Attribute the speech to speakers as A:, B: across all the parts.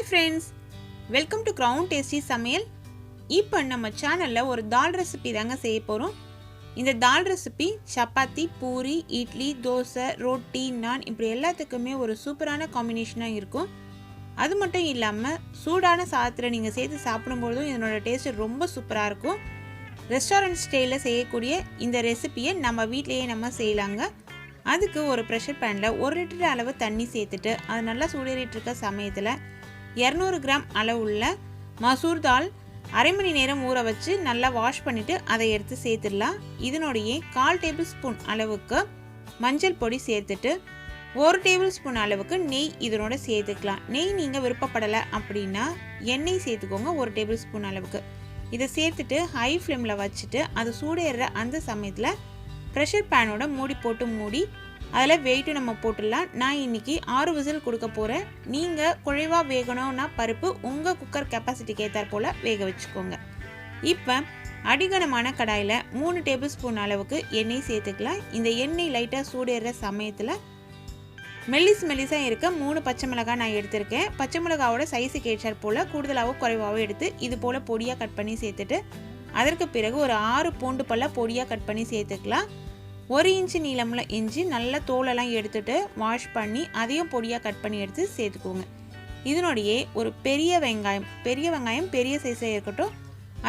A: friends, welcome to Crown Tasty Samayal. இப்போ நம்ம சேனல்ல ஒரு தால் ரெசிபி தாங்க செய்ய போறோம். இந்த தால் ரெசிபி சப்பாத்தி, பூரி, இட்லி, தோசை, ரொட்டி, நான் இப்படி எல்லாத்துக்குமே ஒரு சூப்பரான காம்பினேஷனா இருக்கும். அது மட்டும் இல்லாம சூடான சாதத்துல நீங்க சேர்த்து சாப்பிடும்போது இதனோட டேஸ்ட் ரொம்ப சூப்பரா இருக்கும். ரெஸ்டாரன்ட் ஸ்டைல்ல செய்யக்கூடிய இந்த ரெசிபியை நம்ம வீட்லயே நம்ம செய்யலாங்க. அதுக்கு ஒரு பிரஷர் பேன்ல 1 லிட்டர் அளவு தண்ணி சேர்த்துட்டு அது நல்லா சூடேறிட்டு இருக்க சமயத்துல 200 கிராம் அளவுள்ள மசூர் தால் அரை மணி நேரம் ஊற வச்சு நல்லா வாஷ் பண்ணிட்டு அதை எடுத்து சேர்த்துடலாம். இதனுடைய 1/4 டேபிள் ஸ்பூன் அளவுக்கு மஞ்சள் பொடி சேர்த்துட்டு 1 டேபிள் ஸ்பூன் அளவுக்கு நெய் இதனோட சேர்த்துக்கலாம். நெய் நீங்கள் விருப்பப்படலை அப்படின்னா எண்ணெய் சேர்த்துக்கோங்க 1 டேபிள் ஸ்பூன் அளவுக்கு. இதை சேர்த்துட்டு ஹை ஃப்ளேமில் வச்சுட்டு அது சூடேற அந்த சமயத்தில் ப்ரெஷர் பேனோட மூடி போட்டு மூடி அதில் வெயிட்டும் நம்ம போட்டுடலாம். நான் இன்றைக்கி 6 விசில் கொடுக்க போகிறேன். நீங்கள் குழைவாக வேகணும்னா பருப்பு உங்கள் குக்கர் கெப்பாசிட்டிக்கு ஏற்றாற் போல் வேக வச்சுக்கோங்க. இப்போ அடிகனமான கடாயில் 3 டேபிள் ஸ்பூன் அளவுக்கு எண்ணெய் சேர்த்துக்கலாம். இந்த எண்ணெய் லைட்டாக சூடேற சமயத்தில் மெல்லிஸாக இருக்க 3 பச்சை மிளகாய் நான் எடுத்திருக்கேன். பச்சை மிளகாவோட சைஸுக்கு ஏற்றாற் போல் கூடுதலாகவும் குறைவாகவும் எடுத்து இது போல் பொடியாக கட் பண்ணி சேர்த்துட்டு அதற்கு பிறகு ஒரு 6 பூண்டு பல்ல பொடியாக கட் பண்ணி சேர்த்துக்கலாம். 1 இன்ச்சு நீளமுள்ள இஞ்சி நல்லா தோலெல்லாம் எடுத்துட்டு வாஷ் பண்ணி அதையும் பொடியாக கட் பண்ணி எடுத்து சேர்த்துக்கோங்க. இதனுடைய ஒரு பெரிய வெங்காயம் பெரிய சைஸாக இருக்கட்டும்,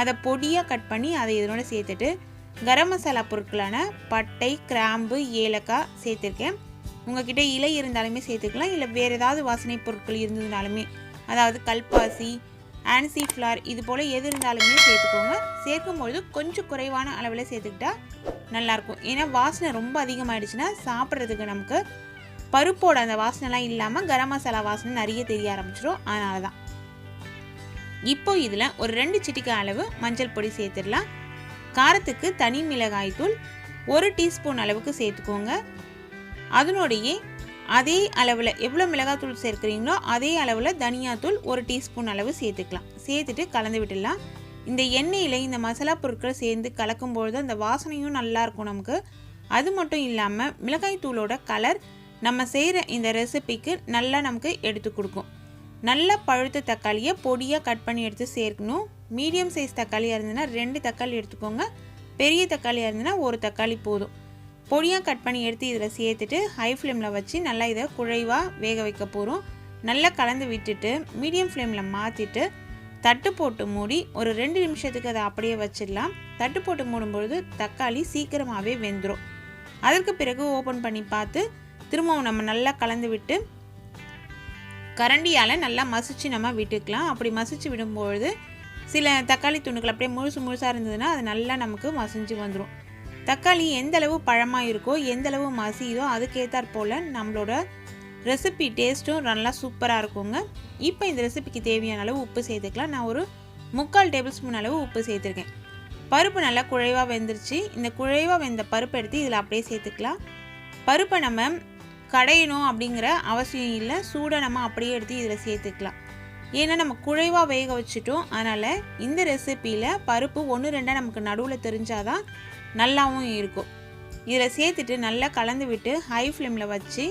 A: அதை பொடியாக கட் பண்ணி அதை இதனோட சேர்த்துட்டு கரம் மசாலா பொருட்களான பட்டை, கிராம்பு, ஏலக்காய் சேர்த்துருக்கேன். உங்ககிட்ட இலை இருந்தாலுமே சேர்த்துக்கலாம், இல்லை வேறு ஏதாவது வாசனை பொருட்கள் இருந்ததுனாலுமே, அதாவது கல்பாசி, ஆன்சி ஃப்ளார் இது போல் எது இருந்தாலுமே சேர்த்துக்கோங்க. சேர்க்கும்பொழுது கொஞ்சம் குறைவான அளவில் சேர்த்துக்கிட்டா நல்லாயிருக்கும். ஏன்னா வாசனை ரொம்ப அதிகமாகிடுச்சுன்னா சாப்பிட்றதுக்கு நமக்கு பருப்போட அந்த வாசனைலாம் இல்லாமல் கரம் மசாலா வாசனை நிறைய தெரிய ஆரம்பிச்சிடும். அதனால தான் இப்போ இதில் ஒரு 2 சிட்டிகை அளவு மஞ்சள் பொடி சேர்த்துடலாம். காரத்துக்கு தனி மிளகாய் தூள் 1 டீஸ்பூன் அளவுக்கு சேர்த்துக்கோங்க. அதனுடைய அதே அளவில் எவ்வளோ மிளகாத்தூள் சேர்க்குறீங்களோ அதே அளவில் தனியாத்தூள் 1 டீஸ்பூன் அளவு சேர்த்துக்கலாம். சேர்த்துட்டு கலந்து விட்டுடலாம். இந்த எண்ணெயில் இந்த மசாலா பொருட்கள் சேர்ந்து கலக்கும்பொழுது அந்த வாசனையும் நல்லாயிருக்கும் நமக்கு. அது மட்டும் இல்லாமல் மிளகாய் தூளோட கலர் நம்ம செய்கிற இந்த ரெசிபிக்கு நல்லா நமக்கு எடுத்து கொடுக்கும். நல்லா பழுத்த தக்காளியை பொடியாக கட் பண்ணி எடுத்து சேர்க்கணும். மீடியம் சைஸ் தக்காளியாக இருந்ததுன்னா 2 தக்காளி எடுத்துக்கோங்க. பெரிய தக்காளியாக இருந்ததுன்னா 1 தக்காளி போதும். பொடியாக கட் பண்ணி எடுத்து இதில் சேர்த்துட்டு ஹை ஃப்ளேமில் வச்சு நல்லா இதை குழைவாக வேக வைக்க போகிறோம். நல்லா கலந்து விட்டுட்டு மீடியம் ஃப்ளேமில் மாற்றிட்டு தட்டு போட்டு மூடி ஒரு 2 நிமிஷத்துக்கு அதை அப்படியே வச்சிடலாம். தட்டு போட்டு மூடும்பொழுது தக்காளி சீக்கிரமாகவே வெந்துடும். அதற்கு பிறகு ஓப்பன் பண்ணி பார்த்து திரும்பவும் நம்ம நல்லா கலந்து விட்டு கரண்டியால் நல்லா மசிச்சு நம்ம விட்டுக்கலாம். அப்படி மசிச்சு விடும்பொழுது சில தக்காளி துண்டுகள் அப்படியே முழுசாக இருந்ததுன்னா அது நல்லா நமக்கு மசிஞ்சு வந்துடும். தக்காளி எந்த அளவு பழமாக இருக்கோ எந்த அளவு மசியுதோ அதுக்கேற்றாற் போல் நம்மளோட ரெசிபி டேஸ்ட்டும் நல்லா சூப்பராக இருக்குங்க. இப்போ இந்த ரெசிபிக்கு தேவையான அளவு உப்பு சேர்த்துக்கலாம். நான் ஒரு 3/4 டேபிள் ஸ்பூன் அளவு உப்பு சேர்த்துருக்கேன். பருப்பு நல்லா குழைவாக வெந்துருச்சு. இந்த குழைவாக வெந்த பருப்பு எடுத்து இதில் அப்படியே சேர்த்துக்கலாம். பருப்பை நம்ம கடையணும் அப்படிங்கிற அவசியம் இல்லை, சூடாக நம்ம அப்படியே எடுத்து இதில் சேர்த்துக்கலாம். ஏன்னா நம்ம குழைவாக வேக வச்சுட்டோம். அதனால் இந்த ரெசிப்பியில் பருப்பு 1-2 நமக்கு நடுவில் தெரிஞ்சாதான் நல்லாவும் இருக்கும். இதில் சேர்த்துட்டு நல்லா கலந்து விட்டு ஹை ஃப்ளேமில் வச்சு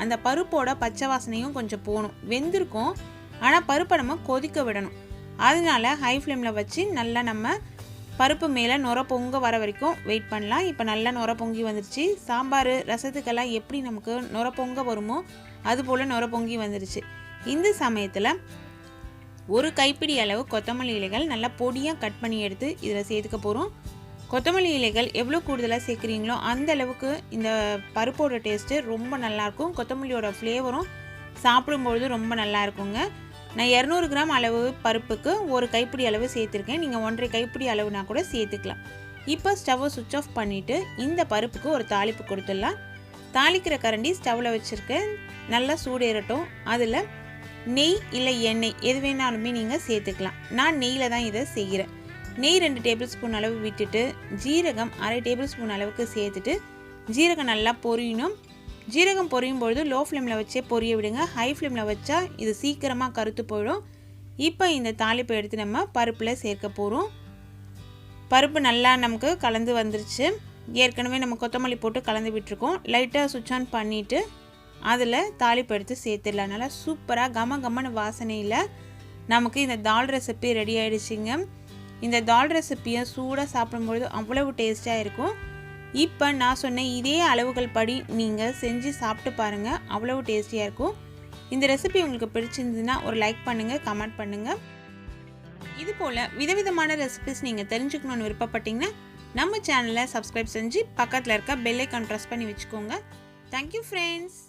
A: அந்த பருப்போட பச்சை வாசனையும் கொஞ்சம் போகணும். வெந்திருக்கும், ஆனால் பருப்பை நம்ம கொதிக்க விடணும். அதனால ஹை ஃப்ளேமில் வச்சு நல்லா நம்ம பருப்பு மேலே நுர பொங்க வர வரைக்கும் வெயிட் பண்ணலாம். இப்போ நல்லா நுர பொங்கி வந்துருச்சு. சாம்பார் ரசத்துக்கெல்லாம் எப்படி நமக்கு நுர பொங்க வருமோ அதுபோல் நுர பொங்கி வந்துருச்சு. இந்த சமயத்தில் ஒரு கைப்பிடி அளவு கொத்தமல்லி இலைகள் நல்லா பொடியாக கட் பண்ணி எடுத்து இதில் சேர்த்துக்க போகிறோம். கொத்தமல்லி இலைகள் எவ்வளோ கூடுதலாக சேர்க்குறீங்களோ அந்த அளவுக்கு இந்த பருப்போட டேஸ்ட்டு ரொம்ப நல்லாயிருக்கும். கொத்தமல்லியோட ஃப்ளேவரும் சாப்பிடும்பொழுது ரொம்ப நல்லா இருக்குங்க. நான் 200 கிராம் அளவு பருப்புக்கு 1 கைப்பிடி அளவு சேர்த்துருக்கேன். நீங்கள் 1.5 கைப்பிடி அளவுனா கூட சேர்த்துக்கலாம். இப்போ ஸ்டவ்வை சுவிட்ச் ஆஃப் பண்ணிவிட்டு இந்த பருப்புக்கு ஒரு தாளிப்பு கொடுத்துடலாம். தாளிக்கிற கரண்டி ஸ்டவ்வில் வச்சுருக்கேன். நல்லா சூடேறட்டும். அதில் நெய் இல்லை எண்ணெய் எது வேணாலுமே நீங்கள் சேர்த்துக்கலாம். நான் நெய்யில் தான் இதை செய்கிறேன். நெய் 2 டேபிள் ஸ்பூன் அளவு விட்டுட்டு ஜீரகம் 1/2 டேபிள் ஸ்பூன் அளவுக்கு சேர்த்துட்டு ஜீரகம் நல்லா பொரியணும். ஜீரகம் பொரியும் பொழுது லோ ஃப்ளேமில் வச்சே பொரிய விடுங்க. ஹை ஃப்ளேமில் வச்சா இது சீக்கிரமாக கருத்து போயிடும். இப்போ இந்த தாளிப்பை எடுத்து நம்ம பருப்பில் சேர்க்க போகிறோம். பருப்பு நல்லா நமக்கு கலந்து வந்துருச்சு. ஏற்கனவே நம்ம கொத்தமல்லி போட்டு கலந்து விட்டுருக்கோம். லைட்டாக சுவிட்ச் ஆன் பண்ணிவிட்டு அதில் தாளிப்பு எடுத்து சேர்த்துடலாம். நல்லா சூப்பராக கம கம்மன வாசனையில் நமக்கு இந்த தால் ரெசிபி ரெடி ஆயிடுச்சுங்க. இந்த தால் ரெசிபியை சூடாக சாப்பிடும்பொழுது அவ்வளவு டேஸ்ட்டாக இருக்கும். இப்போ நான் சொன்ன இதே அளவுகள் படி நீங்கள் செஞ்சு சாப்பிட்டு பாருங்கள், அவ்வளவு டேஸ்டியாக இருக்கும். இந்த ரெசிபி உங்களுக்கு பிடிச்சிருந்ததுன்னா ஒரு லைக் பண்ணுங்கள், கமெண்ட் பண்ணுங்கள். இது போல் விதவிதமான ரெசிபிஸ் நீங்கள் தெரிஞ்சுக்கணுன்னு விருப்பப்பட்டீங்கன்னா நம்ம சேனலை சப்ஸ்கிரைப் செஞ்சு பக்கத்தில் இருக்க பெல் ஐக்கான் ப்ரெஸ் பண்ணி வச்சுக்கோங்க. Thank you friends.